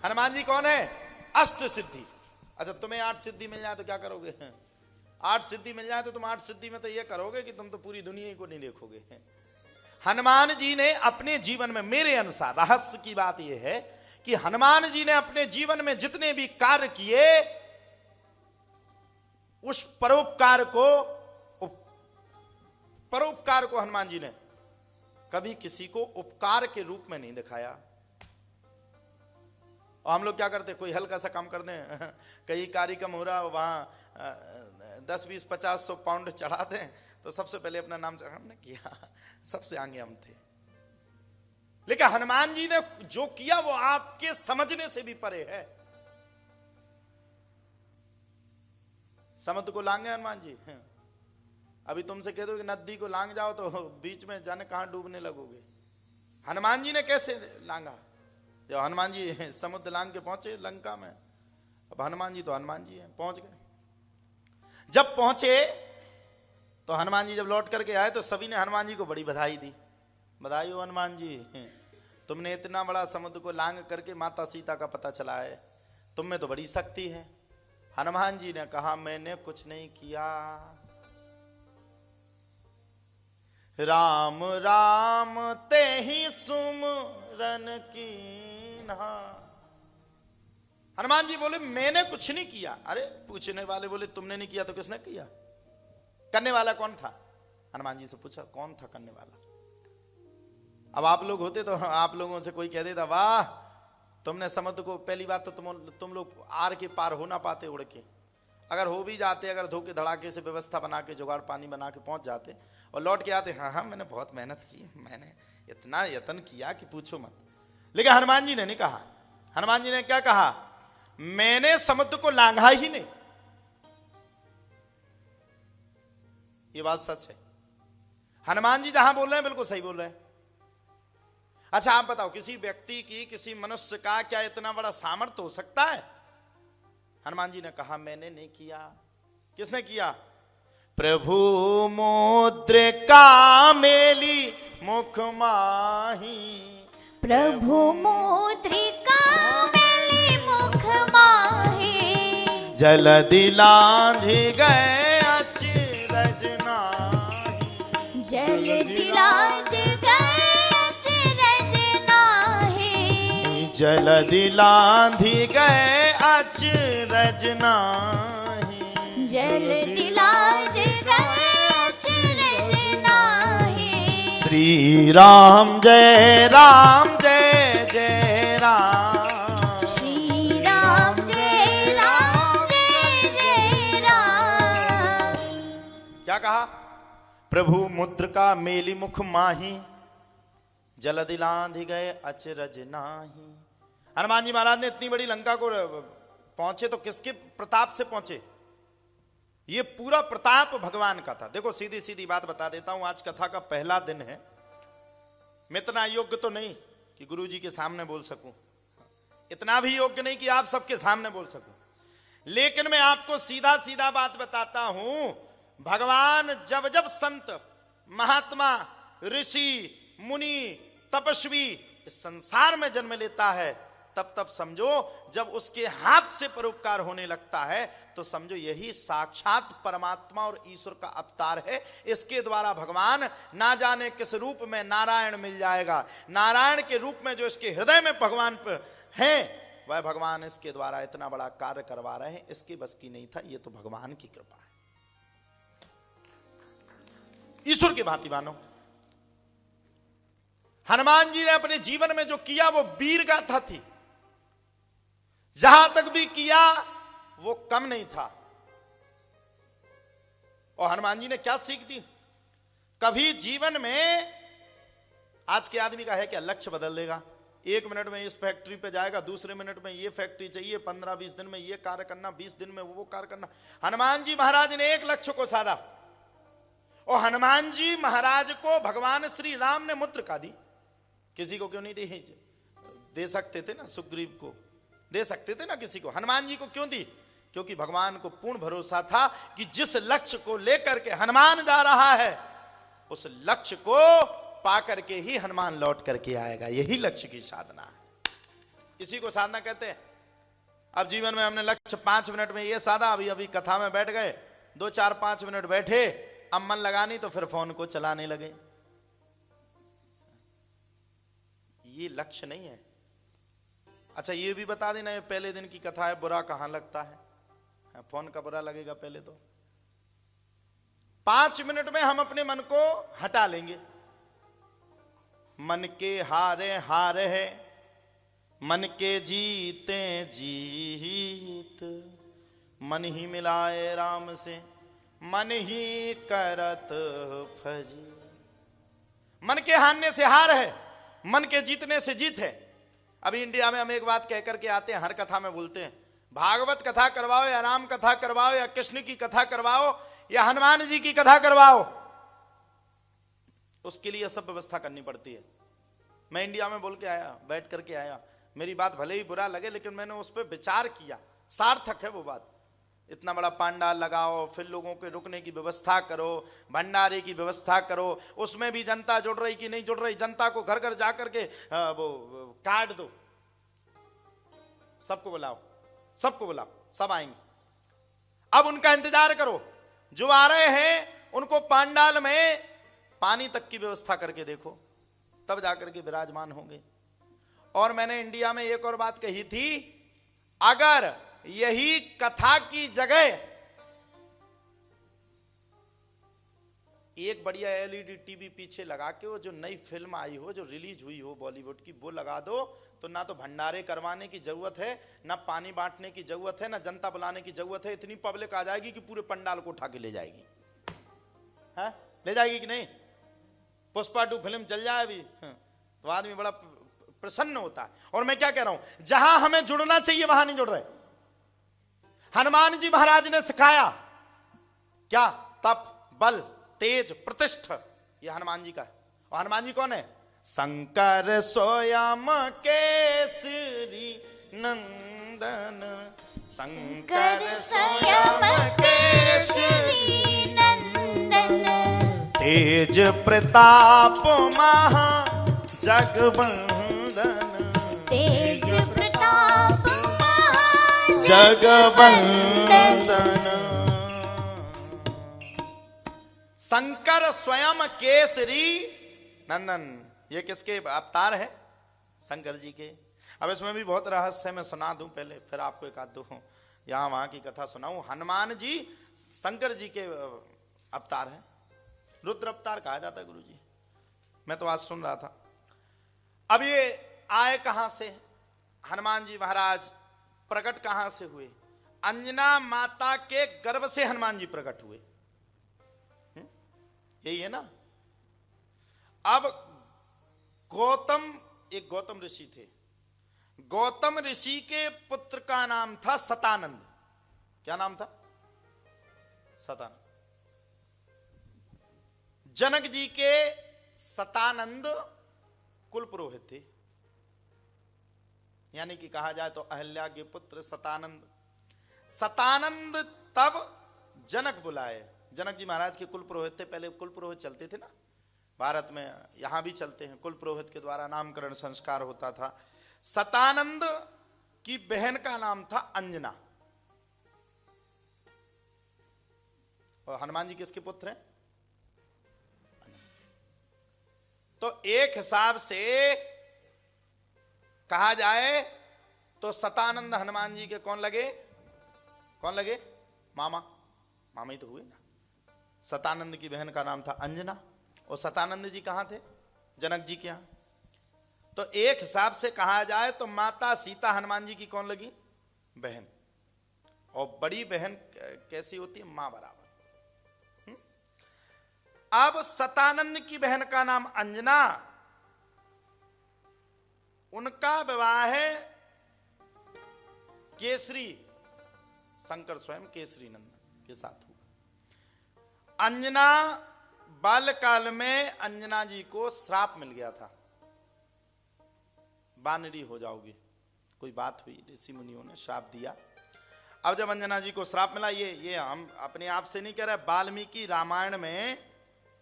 हनुमान जी कौन है? अष्ट सिद्धि। अच्छा, तुम्हें 8 सिद्धि मिल जाए तो क्या करोगे? 8 सिद्धि मिल जाए तो तुम 8 सिद्धि में तो ये करोगे कि तुम तो पूरी दुनिया को नहीं देखोगे। हनुमान जी ने अपने जीवन में, मेरे अनुसार रहस्य की बात यह है कि हनुमान जी ने अपने जीवन में जितने भी कार्य किए, उस परोपकार को हनुमान जी ने कभी किसी को उपकार के रूप में नहीं दिखाया। और हम लोग क्या करते, कोई हल्का सा काम कर दें, कहीं कार्य कम हो रहा, वहां 10, 20, 50, 100 पाउंड चढ़ा दें, तो सबसे पहले अपना नाम हमने किया, सबसे आगे हम थे। लेकिन हनुमान जी ने जो किया वो आपके समझने से भी परे है। समुद्र को लांगे हनुमान जी? अभी तुमसे कह दो कि नदी को लांग जाओ तो बीच में जाने कहां डूबने लगोगे। हनुमान जी ने कैसे लांगा? जब हनुमान जी समुद्र लांग के पहुंचे लंका में, अब हनुमान जी तो हनुमान जी हैं, पहुंच गए। जब पहुंचे तो हनुमान जी जब लौट करके आए तो सभी ने हनुमान जी को बड़ी बधाई दी। बधाई हो हनुमान जी, तुमने इतना बड़ा समुद्र को लांग करके माता सीता का पता चला है, तुम में तो बड़ी शक्ति है। हनुमान जी ने कहा, मैंने कुछ नहीं किया। राम राम ते ही सुमरन कीन्हा। हनुमान जी बोले, मैंने कुछ नहीं किया। अरे पूछने वाले बोले, तुमने नहीं किया तो किसने किया? करने वाला कौन था? हनुमान जी से पूछा, कौन था करने वाला? अब आप लोग होते तो आप लोगों से कोई कह देता, वाह तुमने समुद्र को, पहली बात तो तुम लोग आर के पार हो ना पाते उड़ के। अगर हो भी जाते, अगर धोखे धड़ाके से व्यवस्था बना के जुगाड़ पानी बना के पहुंच जाते और लौट के आते, हाँ मैंने बहुत मेहनत की, मैंने इतना यत्न किया कि पूछो मत। लेकिन हनुमान जी ने नहीं कहा। हनुमान जी ने क्या कहा? मैंने समुद्र को लांघा ही नहीं। ये बात सच है। हनुमान जी जहां बोल रहे हैं बिल्कुल सही बोल रहे हैं। अच्छा आप बताओ, किसी व्यक्ति की, किसी मनुष्य का क्या इतना बड़ा सामर्थ्य हो सकता है? हनुमान जी ने कहा, मैंने नहीं किया। किसने किया? प्रभु मुद्रिका मेली मुख माही। प्रभु मुद्रिका मेली मुख माही। जलधि लांघि गए अचरज नाही। जलधि लांघि गए अचरज नाही। जलधि लांघि गए अचरज नाही। जलधि लांघि गए अचरज नाही। श्री राम जय राम जय जय राम। श्री राम जय राम जय जय राम। क्या कहा? प्रभु मुद्रिका मेली मुख माही। जलधि लांघि गए अचरज नाही। हनुमान जी महाराज ने इतनी बड़ी लंका को पहुंचे तो किसके प्रताप से पहुंचे? ये पूरा प्रताप भगवान का था। देखो सीधी सीधी बात बता देता हूं, आज कथा का पहला दिन है। मैं इतना योग्य तो नहीं कि गुरु जी के सामने बोल सकूं, इतना भी योग्य नहीं कि आप सबके सामने बोल सकूं, लेकिन मैं आपको सीधा सीधा बात बताता हूं। भगवान जब जब संत, महात्मा, ऋषि, मुनि, तपस्वी इस संसार में जन्म लेता है, तब तब समझो जब उसके हाथ से परोपकार होने लगता है तो समझो यही साक्षात परमात्मा और ईश्वर का अवतार है। इसके द्वारा भगवान ना जाने किस रूप में नारायण मिल जाएगा। नारायण के रूप में जो इसके हृदय में भगवान है, वह भगवान इसके द्वारा इतना बड़ा कार्य करवा रहे हैं। इसकी बस की नहीं था, ये तो भगवान की कृपा है। ईश्वर की भांति मानो। हनुमान जी ने अपने जीवन में जो किया वो वीर गाथा थी। जहां तक भी किया वो कम नहीं था। और हनुमान जी ने क्या सीख दी? कभी जीवन में, आज के आदमी का है क्या, लक्ष्य बदल देगा। 1 मिनट में इस फैक्ट्री पे जाएगा, दूसरे मिनट में ये फैक्ट्री चाहिए, 15-20 दिन में ये कार्य करना, 20 दिन में वो कार्य करना। हनुमान जी महाराज ने एक लक्ष्य को साधा। और हनुमान जी महाराज को भगवान श्री राम ने मुद्रिका दी। किसी को क्यों नहीं दी? दे सकते थे ना, सुग्रीव को दे सकते थे ना किसी को। हनुमान जी को क्यों दी? क्योंकि भगवान को पूर्ण भरोसा था कि जिस लक्ष्य को लेकर के हनुमान जा रहा है, उस लक्ष्य को पाकर के ही हनुमान लौट करके आएगा। यही लक्ष्य की साधना है। इसी को साधना कहते हैं। अब जीवन में हमने लक्ष्य 5 मिनट में ये साधा, अभी अभी कथा में बैठ गए, 2 4 5 मिनट बैठे, अब मन लगानी तो फिर फोन को चलाने लगे। ये लक्ष्य नहीं है। अच्छा ये भी बता देना, ये पहले दिन की कथा है, बुरा कहां लगता है, फोन का बुरा लगेगा पहले तो। 5 मिनट में हम अपने मन को हटा लेंगे। मन के हारे हार है, मन के जीते जीत, मन ही मिलाए राम से, मन ही करत फजी। मन के हारने से हार है, मन के जीतने से जीत है। अभी इंडिया में हम एक बात कह करके आते हैं, हर कथा में बोलते हैं, भागवत कथा करवाओ या राम कथा करवाओ या कृष्ण की कथा करवाओ या हनुमान जी की कथा करवाओ, उसके लिए सब व्यवस्था करनी पड़ती है। मैं इंडिया में बोल के आया, बैठ करके आया, मेरी बात भले ही बुरा लगे लेकिन मैंने उस पर विचार किया, सार्थक है वो बात। इतना बड़ा पांडाल लगाओ, फिर लोगों के रुकने की व्यवस्था करो, भंडारे की व्यवस्था करो, उसमें भी जनता जुड़ रही कि नहीं जुड़ रही, जनता को घर घर जाकर के वो कार्ड दो, सबको बुलाओ, सबको बुलाओ, सब आएंगे। अब उनका इंतजार करो, जो आ रहे हैं उनको पांडाल में पानी तक की व्यवस्था करके देखो, तब जाकर के विराजमान होंगे। और मैंने इंडिया में एक और बात कही थी, अगर यही कथा की जगह एक बढ़िया एलईडी टीवी पीछे लगा के वो जो नई फिल्म आई हो, जो रिलीज हुई हो बॉलीवुड की, वो लगा दो, तो ना तो भंडारे करवाने की जरूरत है, ना पानी बांटने की जरूरत है, ना जनता बुलाने की जरूरत है। इतनी पब्लिक आ जाएगी कि पूरे पंडाल को उठा के ले जाएगी। हाँ, ले जाएगी कि नहीं? पुष्पा 2 फिल्म चल जाए अभी, तो आदमी बड़ा प्रसन्न होता है। और मैं क्या कह रहा हूं, जहां हमें जुड़ना चाहिए वहां नहीं जुड़ रहे। हनुमान जी महाराज ने सिखाया क्या? तप, बल, तेज, प्रतिष्ठा, ये हनुमान जी का है। और हनुमान जी कौन है? शंकर स्वयं केसरी नंदन, शंकर स्वयं केसरी नंदन, तेज प्रताप महा जगवंदन, तेज प्रताप जगवंदन। शंकर स्वयं केसरी नंदन, ये किसके अवतार है? शंकर जी के। अब इसमें भी बहुत रहस्य है, मैं सुना दूं पहले, फिर आपको एक आध दो यहां वहां की कथा सुनाऊं। हनुमान जी शंकर जी के अवतार है, रुद्र अवतार कहा जाता है गुरु जी, मैं तो आज सुन रहा था। अब ये आए कहां से? हनुमान जी महाराज प्रकट कहां से हुए? अंजना माता के गर्भ से हनुमान जी प्रकट हुए, यही है ना। अब एक गौतम ऋषि थे, गौतम ऋषि के पुत्र का नाम था सतानंद। क्या नाम था? सतानंद। जनक जी के सतानंद कुल पुरोहित थे, यानी कि कहा जाए तो अहल्या के पुत्र सतानंद। सतानंद तब जनक बुलाए, जनक जी महाराज के कुल पुरोहित थे। पहले कुल पुरोहित चलते थे ना भारत में, यहां भी चलते हैं, कुल पुरोहित के द्वारा नामकरण संस्कार होता था। सतानंद की बहन का नाम था अंजना। और हनुमान जी किसके पुत्र हैं? तो एक हिसाब से कहा जाए तो सतानंद हनुमान जी के कौन लगे? कौन लगे? मामा। मामा ही तो हुए ना। सतानंद की बहन का नाम था अंजना, और सतानंद जी कहां थे? जनक जी के यहां। तो एक हिसाब से कहा जाए तो माता सीता हनुमान जी की कौन लगी? बहन। और बड़ी बहन कैसी होती है? मां बराबर। अब सतानंद की बहन का नाम अंजना, उनका विवाह है केसरी, शंकर स्वयं केसरी नंदन के साथ हुआ। अंजना बाल्यकाल में अंजना जी को श्राप मिल गया था, बानरी हो जाओगी, कोई बात हुई, ऋषि मुनियों ने श्राप दिया। अब जब अंजना जी को श्राप मिला, ये हम अपने आप से नहीं कह रहे, वाल्मीकि रामायण में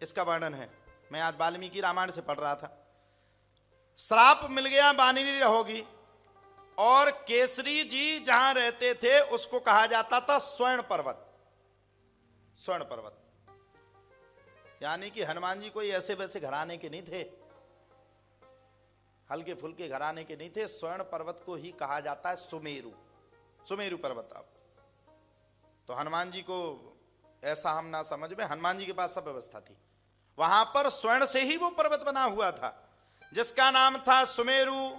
इसका वर्णन है। मैं आज वाल्मीकि रामायण से पढ़ रहा था। श्राप मिल गया, बानरी रहोगी। और केसरी जी जहां रहते थे उसको कहा जाता था स्वर्ण पर्वत। स्वर्ण पर्वत यानी कि हनुमान जी कोई ऐसे वैसे घराने के नहीं थे, हल्के फुल्के घराने के नहीं थे। स्वर्ण पर्वत को ही कहा जाता है सुमेरु, सुमेरु पर्वत। आप तो हनुमान जी को ऐसा हम ना समझ में, हनुमान जी के पास सब व्यवस्था थी। वहां पर स्वर्ण से ही वो पर्वत बना हुआ था जिसका नाम था सुमेरु।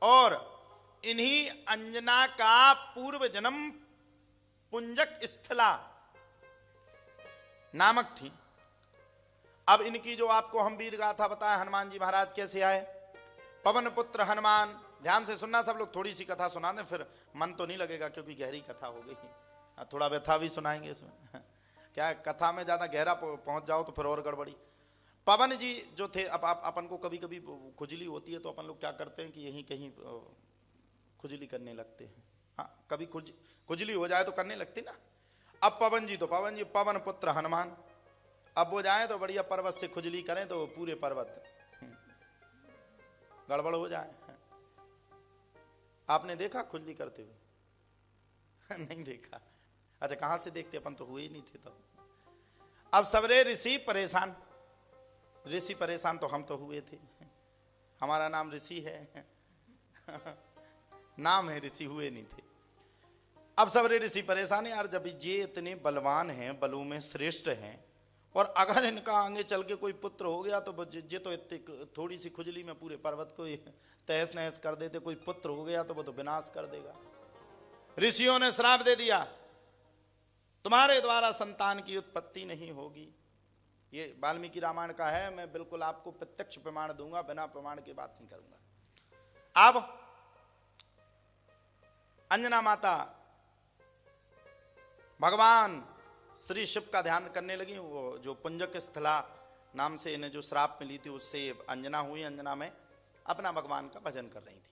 और इन्हीं अंजना का पूर्व जन्म पुंजक स्थला नामक थी। अब इनकी जो आपको हम वीर गाथा बताए हनुमान जी महाराज कैसे आए। पवन पुत्र हनुमान, ध्यान से सुनना सब लोग, थोड़ी सी कथा सुना दें फिर मन तो नहीं लगेगा क्योंकि गहरी कथा हो गई, थोड़ा व्यथा भी सुनाएंगे इसमें। क्या कथा में ज्यादा गहरा पहुंच जाओ तो फिर और गड़बड़ी। पवन जी जो थे, अब अपन को कभी कभी खुजली होती है तो अपन लोग क्या करते हैं कि यहीं कहीं खुजली करने लगते हैं। हाँ, कभी खुजली हो जाए तो करने लगती ना। अब पवन जी, तो पवन जी पवन पुत्र हनुमान, अब वो जाए तो बढ़िया पर्वत से खुजली करें तो पूरे पर्वत गड़बड़ हो जाए। आपने देखा खुजली करते हुए? नहीं देखा। अच्छा, कहां से देखते, अपन तो हुए ही नहीं थे तब। अब सबरे ऋषि परेशान, ऋषि परेशान तो हम तो हुए थे, हमारा नाम ऋषि है नाम है ऋषि, हुए नहीं थे। अब सबरे ऋषि परेशान है, यार जब ये इतने बलवान हैं, बलों में श्रेष्ठ हैं, और अगर इनका आगे चल के कोई पुत्र हो गया तो ये तो इतनी थोड़ी सी खुजली में पूरे पर्वत को तहस नहस कर देते। कोई पुत्र हो गया तो वो तो विनाश कर देगा। ऋषियों ने श्राप दे दिया, तुम्हारे द्वारा संतान की उत्पत्ति नहीं होगी। ये वाल्मीकि रामायण का है, मैं बिल्कुल आपको प्रत्यक्ष प्रमाण दूंगा, बिना प्रमाण की बात नहीं करूंगा। अब अंजना माता भगवान श्री शिव का ध्यान करने लगी। वो जो पुंजक स्थला नाम से इन्हें जो श्राप मिली थी उससे अंजना हुई, अंजना में अपना भगवान का भजन कर रही थी।